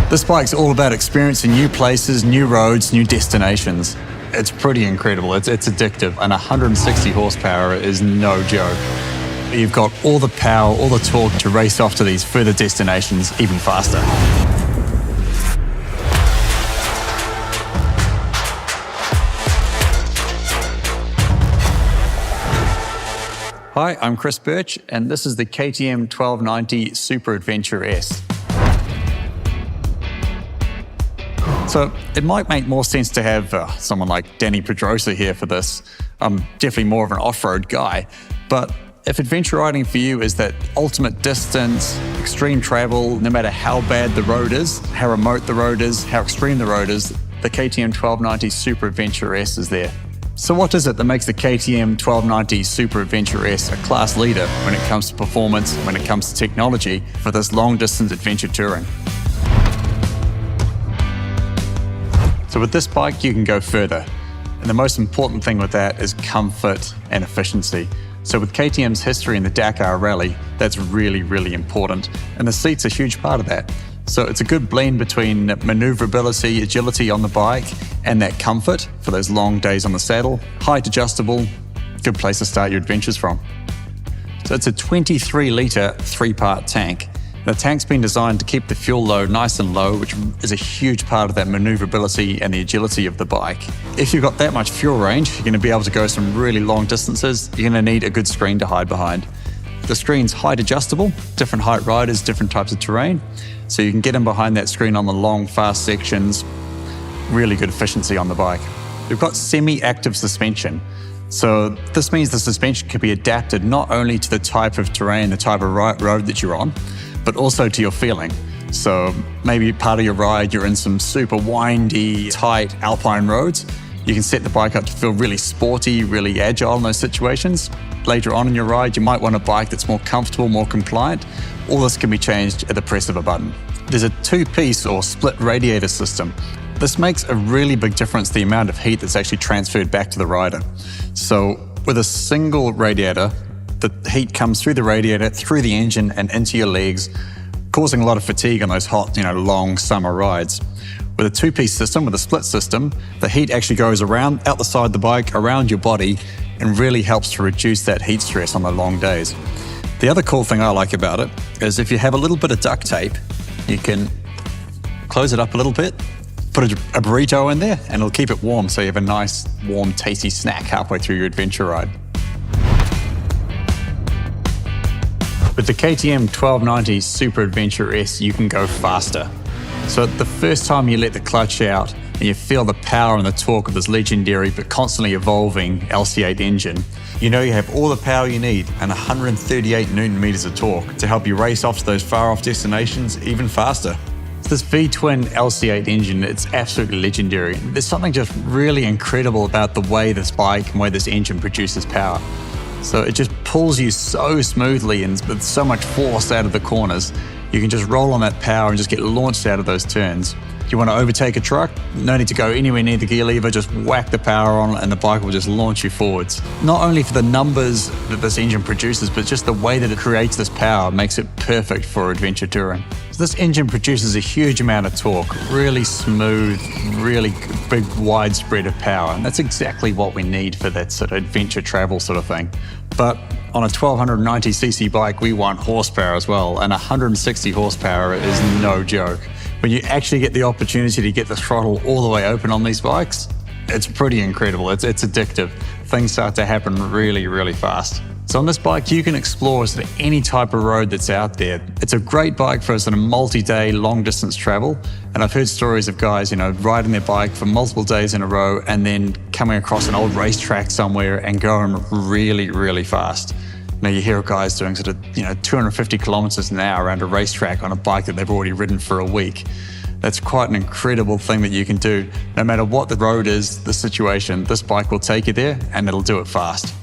This bike's all about experiencing new places, new roads, new destinations. It's pretty incredible, it's addictive, and 160 horsepower is no joke. You've got all the power, all the torque to race off to these further destinations even faster. Hi, I'm Chris Birch, and this is the KTM 1290 Super Adventure S. So it might make more sense to have someone like Danny Pedrosa here for this. I'm definitely more of an off-road guy, but if adventure riding for you is that ultimate distance, extreme travel, no matter how bad the road is, how remote the road is, how extreme the road is, the KTM 1290 Super Adventure S is there. So what is it that makes the KTM 1290 Super Adventure S a class leader when it comes to performance, when it comes to technology for this long-distance adventure touring? So with this bike, you can go further. And the most important thing with that is comfort and efficiency. So with KTM's history in the Dakar Rally, that's really, really important. And the seat's a huge part of that. So it's a good blend between maneuverability, agility on the bike, and that comfort for those long days on the saddle. Height adjustable, good place to start your adventures from. So it's a 23-litre, 3-part tank. The tank's been designed to keep the fuel load nice and low, which is a huge part of that maneuverability and the agility of the bike. If you've got that much fuel range, you're going to be able to go some really long distances. You're going to need a good screen to hide behind. The screen's height adjustable, different height riders, different types of terrain. So you can get in behind that screen on the long, fast sections. Really good efficiency on the bike. We've got semi-active suspension. So this means the suspension can be adapted not only to the type of terrain, the type of road that you're on, but also to your feeling. So maybe part of your ride, you're in some super windy, tight alpine roads. You can set the bike up to feel really sporty, really agile in those situations. Later on in your ride, you might want a bike that's more comfortable, more compliant. All this can be changed at the press of a button. There's a 2-piece or split radiator system. This makes a really big difference, the amount of heat that's actually transferred back to the rider. So with a single radiator, the heat comes through the radiator, through the engine and into your legs, causing a lot of fatigue on those hot, long summer rides. With a 2-piece system, with a split system, the heat actually goes around, out the side of the bike, around your body, and really helps to reduce that heat stress on the long days. The other cool thing I like about it is if you have a little bit of duct tape, you can close it up a little bit, put a burrito in there, and it'll keep it warm so you have a nice, warm, tasty snack halfway through your adventure ride. With the KTM 1290 Super Adventure S, you can go faster. So the first time you let the clutch out and you feel the power and the torque of this legendary but constantly evolving LC8 engine, you know you have all the power you need and 138 Newton meters of torque to help you race off to those far off destinations even faster. This V-twin LC8 engine, it's absolutely legendary. There's something just really incredible about the way this bike and way this engine produces power. So it just pulls you so smoothly and with so much force out of the corners. You can just roll on that power and just get launched out of those turns. If you want to overtake a truck, no need to go anywhere near the gear lever, just whack the power on and the bike will just launch you forwards. Not only for the numbers that this engine produces, but just the way that it creates this power makes it perfect for adventure touring. So this engine produces a huge amount of torque, really smooth, really big, widespread of power. And that's exactly what we need for that sort of adventure travel sort of thing. But on a 1290cc bike, we want horsepower as well, and 160 horsepower is no joke. When you actually get the opportunity to get the throttle all the way open on these bikes, it's pretty incredible. It's addictive. Things start to happen really, really fast. So on this bike, you can explore sort of any type of road that's out there. It's a great bike for sort of multi-day, long-distance travel. And I've heard stories of guys, riding their bike for multiple days in a row and then coming across an old racetrack somewhere and going really, really fast. You hear of guys doing sort of, 250 kilometers an hour around a racetrack on a bike that they've already ridden for a week. That's quite an incredible thing that you can do. No matter what the road is, the situation, this bike will take you there and it'll do it fast.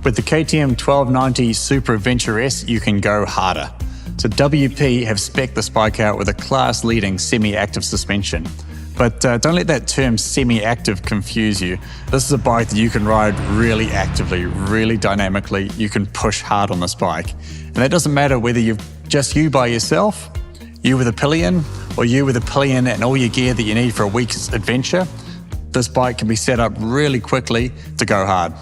With the KTM 1290 Super Adventure S, you can go harder. So WP have spec'd this bike out with a class-leading semi-active suspension. But don't let that term semi-active confuse you. This is a bike that you can ride really actively, really dynamically. You can push hard on this bike. And that doesn't matter whether you're just you by yourself, you with a pillion, or you with a pillion and all your gear that you need for a week's adventure. This bike can be set up really quickly to go hard.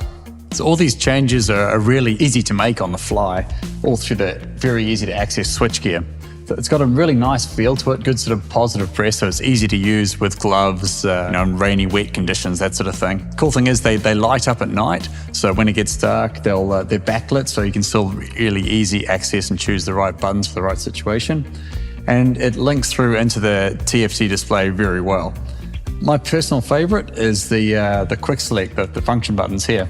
So all these changes are really easy to make on the fly, all through the very easy to access switchgear. It's got a really nice feel to it, good sort of positive press, so it's easy to use with gloves, in rainy, wet conditions, that sort of thing. Cool thing is they light up at night, so when it gets dark, they're backlit, so you can still really easy access and choose the right buttons for the right situation. And it links through into the TFT display very well. My personal favorite is the quick select, the function buttons here.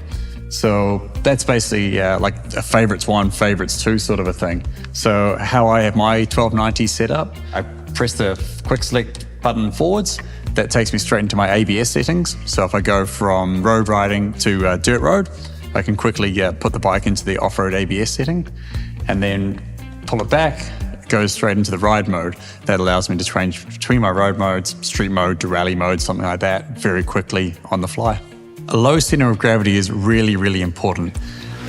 So that's basically like a favorites 1, favorites 2 sort of a thing. So how I have my 1290 set up, I press the quick select button forwards. That takes me straight into my ABS settings. So if I go from road riding to dirt road, I can quickly put the bike into the off-road ABS setting and then pull it back. It goes straight into the ride mode. That allows me to change between my road modes, street mode to rally mode, something like that, very quickly on the fly. A low center of gravity is really, really important.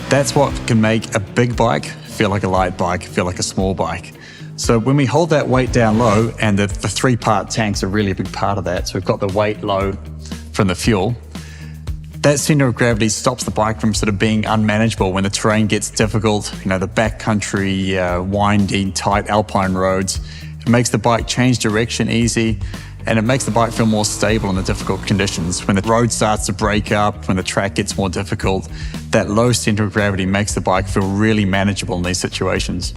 That's what can make a big bike feel like a light bike, feel like a small bike. So when we hold that weight down low, and the 3-part tanks are really a big part of that, so we've got the weight load from the fuel, that center of gravity stops the bike from sort of being unmanageable when the terrain gets difficult, the backcountry, windy, tight alpine roads. It makes the bike change direction easy, and it makes the bike feel more stable in the difficult conditions. When the road starts to break up, when the track gets more difficult, that low center of gravity makes the bike feel really manageable in these situations.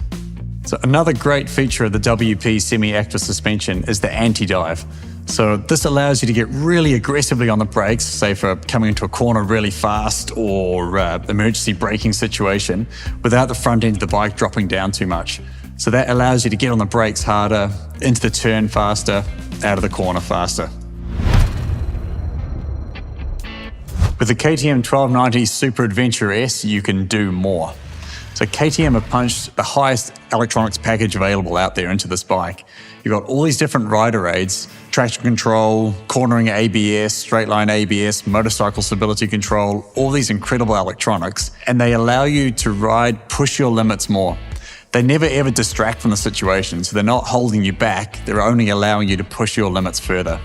So another great feature of the WP semi-active suspension is the anti-dive. So this allows you to get really aggressively on the brakes, say for coming into a corner really fast or emergency braking situation, without the front end of the bike dropping down too much. So that allows you to get on the brakes harder, into the turn faster, out of the corner faster. With the KTM 1290 Super Adventure S, you can do more. So KTM have punched the highest electronics package available out there into this bike. You've got all these different rider aids, traction control, cornering ABS, straight line ABS, motorcycle stability control, all these incredible electronics, and they allow you to ride, push your limits more. They never ever distract from the situation, so they're not holding you back, they're only allowing you to push your limits further.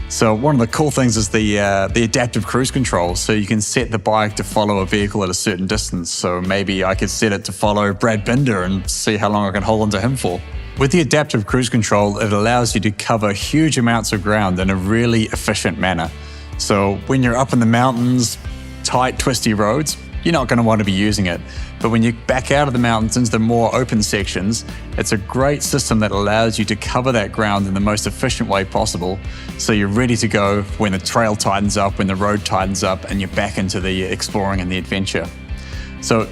So one of the cool things is the adaptive cruise control, so you can set the bike to follow a vehicle at a certain distance. So maybe I could set it to follow Brad Binder and see how long I can hold onto him for. With the adaptive cruise control, it allows you to cover huge amounts of ground in a really efficient manner. So when you're up in the mountains, tight, twisty roads, you're not going to want to be using it. But when you back out of the mountains into the more open sections, it's a great system that allows you to cover that ground in the most efficient way possible. So you're ready to go when the trail tightens up, when the road tightens up, and you're back into the exploring and the adventure. So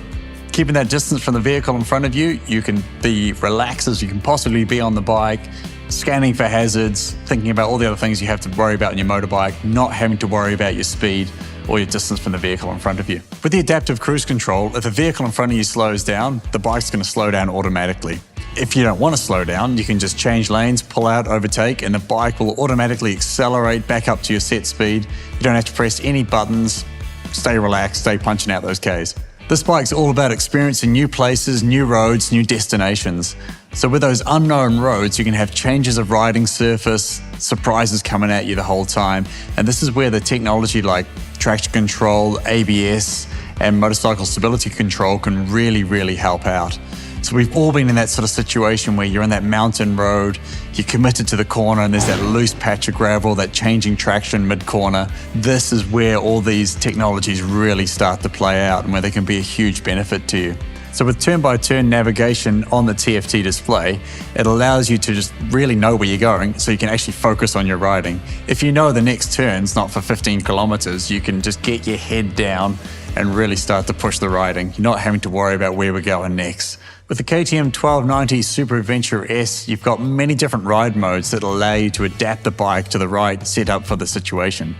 keeping that distance from the vehicle in front of you, you can be relaxed as you can possibly be on the bike, scanning for hazards, thinking about all the other things you have to worry about on your motorbike, not having to worry about your speed or your distance from the vehicle in front of you. With the adaptive cruise control, if the vehicle in front of you slows down, the bike's going to slow down automatically. If you don't want to slow down, you can just change lanes, pull out, overtake, and the bike will automatically accelerate back up to your set speed. You don't have to press any buttons. Stay relaxed, stay punching out those Ks. This bike's all about experiencing new places, new roads, new destinations. So with those unknown roads, you can have changes of riding surface, surprises coming at you the whole time. And this is where the technology like traction control, ABS, and motorcycle stability control can really, really help out. So we've all been in that sort of situation where you're on that mountain road, you're committed to the corner and there's that loose patch of gravel, that changing traction mid-corner. This is where all these technologies really start to play out and where they can be a huge benefit to you. So with turn-by-turn navigation on the TFT display, it allows you to just really know where you're going so you can actually focus on your riding. If you know the next turn's not for 15 kilometers, you can just get your head down and really start to push the riding. You're not having to worry about where we're going next. With the KTM 1290 Super Adventure S, you've got many different ride modes that allow you to adapt the bike to the right setup for the situation.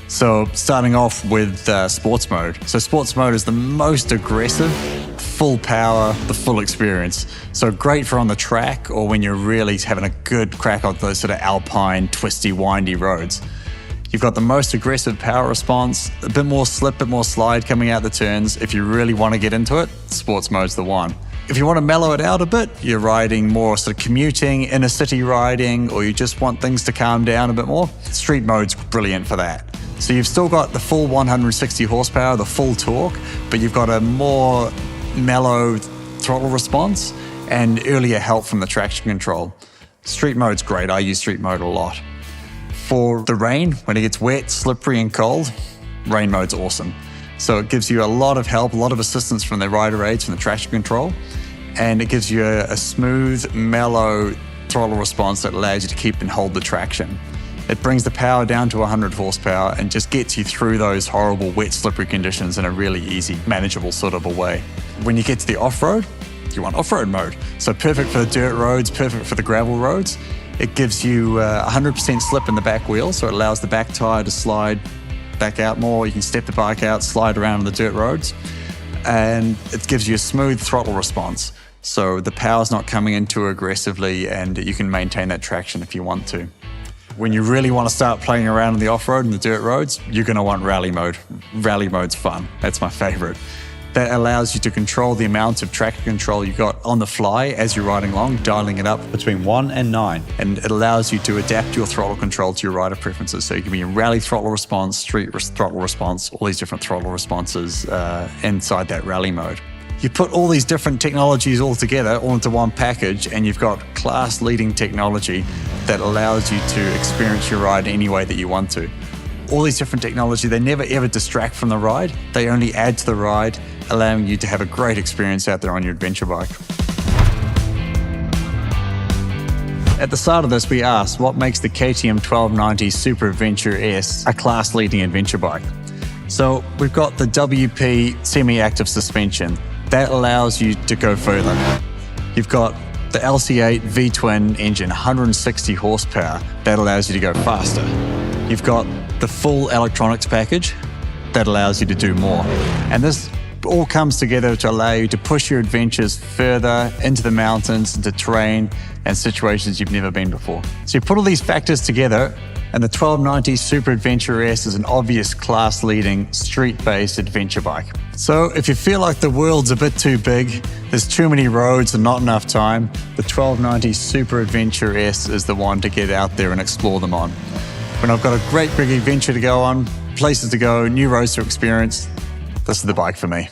So starting off with sports mode. So sports mode is the most aggressive, full power, the full experience. So great for on the track or when you're really having a good crack on those sort of alpine, twisty, windy roads. You've got the most aggressive power response, a bit more slip, a bit more slide coming out the turns. If you really want to get into it, sports mode's the one. If you want to mellow it out a bit, you're riding more sort of commuting, inner city riding, or you just want things to calm down a bit more, street mode's brilliant for that. So you've still got the full 160 horsepower, the full torque, but you've got a more mellow throttle response and earlier help from the traction control. Street mode's great, I use street mode a lot. For the rain, when it gets wet, slippery and cold, rain mode's awesome. So it gives you a lot of help, a lot of assistance from the rider aids, from the traction control, and it gives you a smooth, mellow throttle response that allows you to keep and hold the traction. It brings the power down to 100 horsepower and just gets you through those horrible wet, slippery conditions in a really easy, manageable sort of a way. When you get to the off-road, you want off-road mode. So perfect for the dirt roads, perfect for the gravel roads. It gives you 100% slip in the back wheel, so it allows the back tire to slide back out more. You can step the bike out, slide around on the dirt roads, and it gives you a smooth throttle response. So the power's not coming in too aggressively and you can maintain that traction if you want to. When you really want to start playing around on the off-road and the dirt roads, you're going to want rally mode. Rally mode's fun. That's my favorite. That allows you to control the amount of traction control you got on the fly as you're riding along, dialing it up between 1 and 9. And it allows you to adapt your throttle control to your rider preferences. So you can be a rally throttle response, street throttle response, all these different throttle responses inside that rally mode. You put all these different technologies all together, all into one package, and you've got class-leading technology that allows you to experience your ride any way that you want to. All these different technology, they never ever distract from the ride. They only add to the ride, allowing you to have a great experience out there on your adventure bike. At the start of this, we asked what makes the KTM 1290 Super Adventure S a class-leading adventure bike. So we've got the WP semi-active suspension. That allows you to go further. You've got the LC8 V-twin engine, 160 horsepower. That allows you to go faster. You've got the full electronics package. That allows you to do more. And this all comes together to allow you to push your adventures further into the mountains, into terrain and situations you've never been before. So you put all these factors together and the 1290 Super Adventure S is an obvious class-leading street-based adventure bike. So if you feel like the world's a bit too big, there's too many roads and not enough time, the 1290 Super Adventure S is the one to get out there and explore them on. When I've got a great big adventure to go on, places to go, new roads to experience, this is the bike for me.